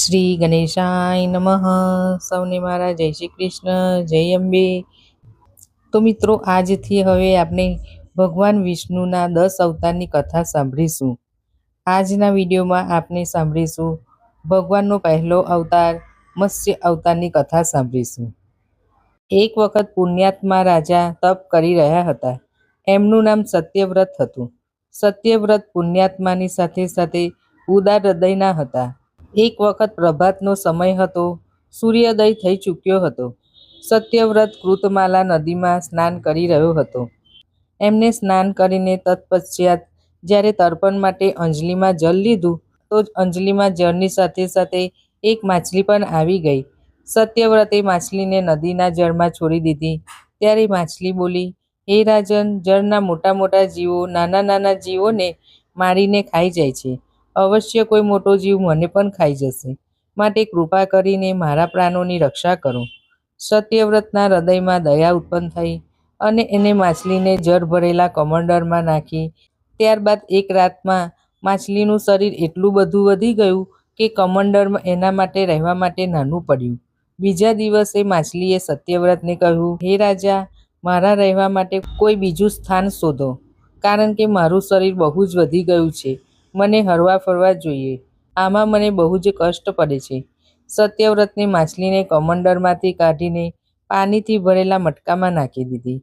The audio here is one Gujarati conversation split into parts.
શ્રી ગણેશાય નમઃ. સૌને મારા જય શ્રી કૃષ્ણ, જય અંબે. તો મિત્રો, આજથી હવે આપણે ભગવાન વિષ્ણુના 10 અવતારની કથા સાંભળીશું. આજના વિડીયોમાં આપણે સાંભળીશું ભગવાનનો પહેલો અવતાર મત્સ્ય અવતારની કથા સાંભળીશું. એક વખત પુણ્યાત્મા રાજા તપ કરી રહ્યા હતા. એમનું નામ સત્યવ્રત હતું. સત્યવ્રત પુણ્યાત્માની સાથે સાથે ઉદાર હૃદયના હતા. એક વખત પ્રભાતનો સમય હતો. સૂર્યોદય થઈ ચૂક્યો હતો. સત્યવ્રત કૃતમાલા નદીમાં સ્નાન કરી રહ્યો હતો. એમને સ્નાન કરીને તત્પશ્ચાત જ્યારે તર્પણ માટે અંજલિમાં જળ લીધું તો જ અંજલિમાં જળની સાથે સાથે એક માછલી પણ આવી ગઈ. સત્યવ્રતે માછલીને નદીના જળમાં છોડી દીધી. ત્યારે માછલી બોલી, હે રાજન, જળના મોટા મોટા જીવો નાના નાના જીવોને મારીને ખાઈ જાય છે. અવશ્ય કોઈ મોટો જીવ મને પણ ખાઈ જશે. માટે કૃપા કરીને મારા પ્રાણોની રક્ષા કરો. સત્યવ્રતના હૃદયમાં દયા ઉત્પન્ન થઈ અને એને માછલીને જળ ભરેલા કમંડળમાં નાખી. ત્યારબાદ એક રાતમાં માછલીનું શરીર એટલું બધું વધી ગયું કે કમંડળમાં એના માટે રહેવા માટે નાનું પડ્યું. બીજા દિવસે માછલીએ સત્યવ્રતને કહ્યું, હે રાજા, મારા રહેવા માટે કોઈ બીજું સ્થાન શોધો, કારણ કે મારું શરીર બહુ જ વધી ગયું છે. મને હરવા ફરવા જોઈએ. આમાં મને બહુ જ કષ્ટ પડે છે. સત્યવ્રતને માછલીને કમંડળમાંથી કાઢીને પાણીથી ભરેલા મટકામાં નાખી દીધી.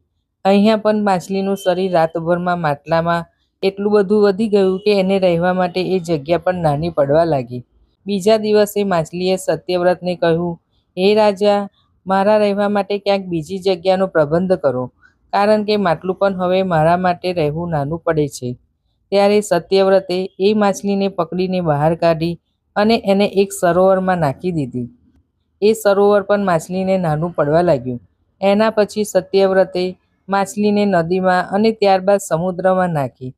અહીંયા પણ માછલીનું શરીર રાતભરમાં માટલામાં એટલું બધું વધી ગયું કે એને રહેવા માટે એ જગ્યા પણ નાની પડવા લાગી. બીજા દિવસે માછલીએ સત્યવ્રતને કહ્યું, હે રાજા, મારા રહેવા માટે ક્યાંક બીજી જગ્યાનો પ્રબંધ કરો, કારણ કે માટલું પણ હવે મારા માટે રહેવું નાનું પડે છે. ત્યારે સત્યવ્રતે એ માછલીને પકડીને બહાર કાઢી અને એને એક સરોવરમાં નાખી દીધી. એ સરોવર પણ માછલીને નાનું પડવા લાગ્યું. એના પછી સત્યવ્રતે માછલીને નદીમાં અને ત્યારબાદ સમુદ્રમાં નાખી.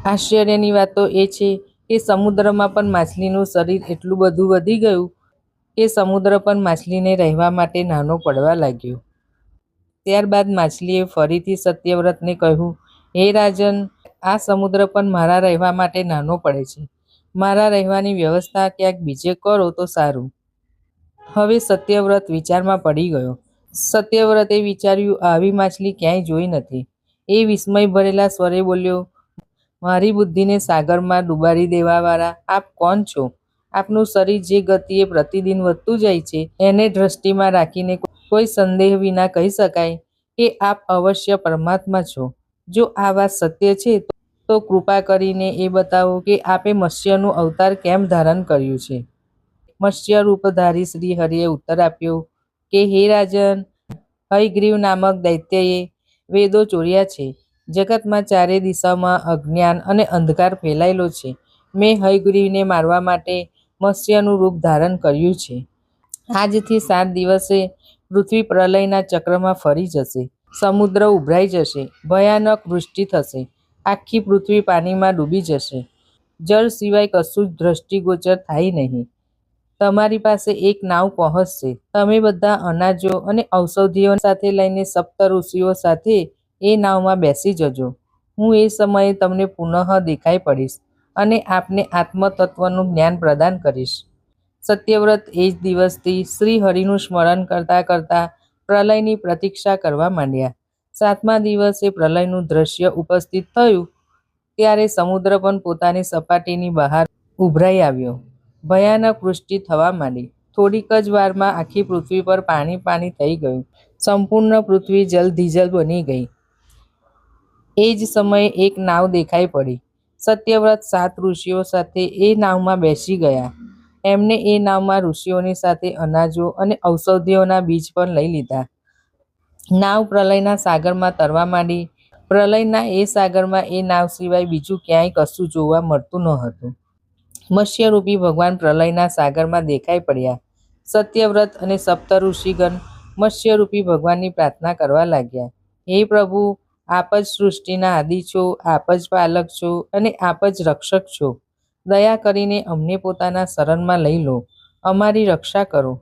આશ્ચર્યની વાત તો એ છે કે સમુદ્રમાં પણ માછલીનું શરીર એટલું બધું વધી ગયું કે સમુદ્ર પણ માછલીને રહેવા માટે નાનો પડવા લાગ્યો. ત્યારબાદ માછલીએ ફરીથી સત્યવ્રતને કહ્યું, હે રાજન, આ સમુદ્ર પણ મારા રહેવા માટે નાનો પડે છે. મારા રહેવાની વ્યવસ્થા ક્યાંક બીજે કરો તો સારું. હવે સત્યવ્રત વિચારમાં પડી ગયો. સત્યવ્રતે વિચાર્યું, આવી માછલી ક્યાંય જોઈ નથી. એ વિસ્મય ભરેલા સ્વરે બોલ્યો, મારી બુદ્ધિને સાગરમાં ડૂબાડી દેવાવાળા આપ કોણ છો? આપનું શરીર જે ગતિએ પ્રતિદિન વધતું જાય છે એને દ્રષ્ટિમાં રાખીને કોઈ સંદેહ વિના કહી શકાય કે આપ અવશ્ય પરમાત્મા છો. જો આ વાત સત્ય છે તો કૃપા કરીને એ બતાવો કે આપે મત્સ્યનું અવતાર કેમ ધારણ કર્યું છે. મત્સ્ય રૂપધારી શ્રી હરિએ ઉત્તર આપ્યો કે, હે રાજન, હયગ્રીવ નામક દૈત્યએ વેદો ચોર્યા છે. જગતમાં ચારે દિશામાં અજ્ઞાન અને અંધકાર ફેલાયેલો છે. મેં હયગ્રીવને મારવા માટે મત્સ્યનું રૂપ ધારણ કર્યું છે. આજથી 7 દિવસે પૃથ્વી પ્રલયના ચક્રમાં ફરી જશે. સમુદ્ર ઉભરાઈ જશે. ભયાનક વૃષ્ટિ થશે. આખી પૃથ્વી પાણીમાં ડૂબી જશે. જળ સિવાય કશું જ દ્રષ્ટિગોચર થાય નહીં. તમારી પાસે એક નાવ પહોંચશે. તમે બધા અનાજો અને ઔષધિઓ સાથે લઈને સપ્ત ઋષિઓ સાથે એ નાવમાં બેસી જજો. હું એ સમયે તમને પુનઃ દેખાઈ પડીશ અને આપને આત્મતત્વનું જ્ઞાન પ્રદાન કરીશ. સત્યવ્રત એ જ દિવસથી શ્રી હરિનું સ્મરણ કરતા કરતા પ્રલયની પ્રતીક્ષા કરવા માંડ્યા. 7મા દિવસે પ્રલયનું દ્રશ્ય ઉપસ્થિત થયું ત્યારે સમુદ્ર પણ પોતાની સપાટીની બહાર ઉભરાઈ આવ્યો. ભયાનક વૃષ્ટિ થવા માંડી. થોડીક જ વારમાં આખી પૃથ્વી પર પાણી પાણી થઈ ગયું. સંપૂર્ણ પૃથ્વી જલધિજલ બની ગઈ. એ જ સમયે એક નાવ દેખાઈ પડી. સત્યવ્રત 7 ઋષિઓ સાથે એ નાવમાં બેસી ગયા. એમને એ નાવમાં ઋષિઓની સાથે અનાજો અને ઔષધિઓના બીજ પણ લઈ લીધા. નાવ પ્રલયના સાગરમાં તરવા માંડી. પ્રલયના એ સાગરમાં એ નાવ સિવાય બીજું ક્યાંય કશું જોવા મળતું ન હતું. મત્સ્યરૂપી ભગવાન પ્રલયના સાગરમાં દેખાઈ પડ્યા. સત્યવ્રત અને સપ્ત ઋષિગણ મત્સ્યરૂપી ભગવાનની પ્રાર્થના કરવા લાગ્યા. હે પ્રભુ, આપ જ સૃષ્ટિના આદિ છો, આપ જ પાલક છો અને આપ જ રક્ષક છો. દયા કરીને અમને પોતાના શરણમાં લઈ લો. અમારી રક્ષા કરો.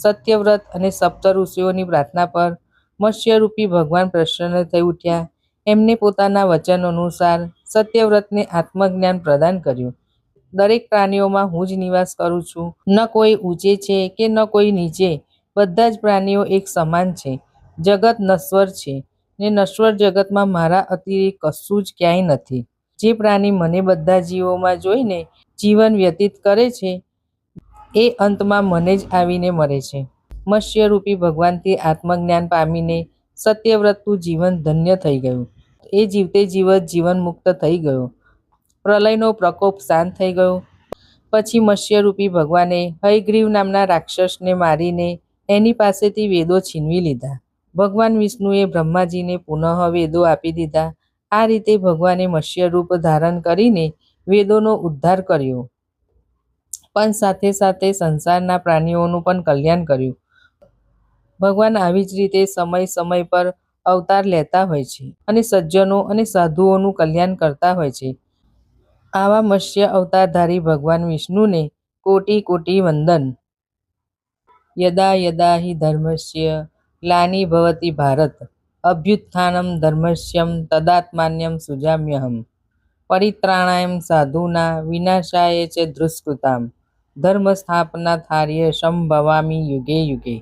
સત્યવ્રત અને સપ્ત ઋષિઓની પ્રાર્થના પર મત્સ્યરૂપી ભગવાન પ્રસન્ન થઈ ઉઠ્યા. એમને પોતાના વચન અનુસાર સત્યવ્રતને આત્મજ્ઞાન પ્રદાન કર્યું. દરેક પ્રાણીઓમાં હું જ નિવાસ કરું છું. ન કોઈ ઊંચે છે કે ન કોઈ નીચે, બધા જ પ્રાણીઓ એક સમાન છે. જગત નશ્વર છે ને નશ્વર જગતમાં મારા અતિરિક્ત કશું જ ક્યાંય નથી. જે પ્રાણી મને બધા જીવોમાં જોઈને જીવન વ્યતીત કરે છે, એ અંતમાં મને જ આવીને મરે છે. મત્સ્યરૂપી ભગવાનથી આત્મજ્ઞાન પામીને સત્યવ્રતનું જીવન ધન્ય થઈ ગયું. એ જીવતે જીવત જીવન મુક્ત થઈ ગયો. પ્રલયનો પ્રકોપ શાંત થઈ ગયો. પછી મત્સ્યરૂપી ભગવાને હયગ્રીવ નામના રાક્ષસને મારીને એની પાસેથી વેદો છીનવી લીધા. ભગવાન વિષ્ણુએ બ્રહ્માજીને પુનઃ વેદો આપી દીધા. આ રીતે ભગવાને મત્સ્ય રૂપ ધારણ કરીને વેદોનો ઉદ્ધાર કર્યો, પણ સાથે સાથે સંસારના પ્રાણીઓનું પણ કલ્યાણ કર્યું. ભગવાન આવી જ રીતે સમય સમય પર અવતાર લેતા હોય છે અને સજ્જનો અને સાધુઓનું કલ્યાણ કરતા હોય છે. આવા મત્સ્ય અવતારધારી ભગવાન વિષ્ણુને કોટી કોટી વંદન. યદા યદા હિ ધર્મસ્ય ગ્લાનિ ભવતિ ભારત અભ્યુત્થાનમ ધર્મસ્યમ તદાત્માન્યમ સુજામ્યહમ પરિત્રાણાય સાધુના વિનાશાય ચ દુષ્કૃતામ ધર્મ સ્થાપના થાર્ય સંભવામી યુગે યુગે.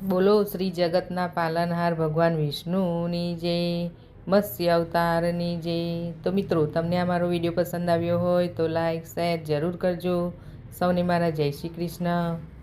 બોલો શ્રી જગતના પાલનહાર ભગવાન વિષ્ણુની જય, મત્સ્ય અવતારની જય. તો મિત્રો, તમને આ મારો વિડીયો પસંદ આવ્યો હોય તો લાઈક શેર જરૂર કરજો. સૌને મારા જય શ્રી કૃષ્ણ.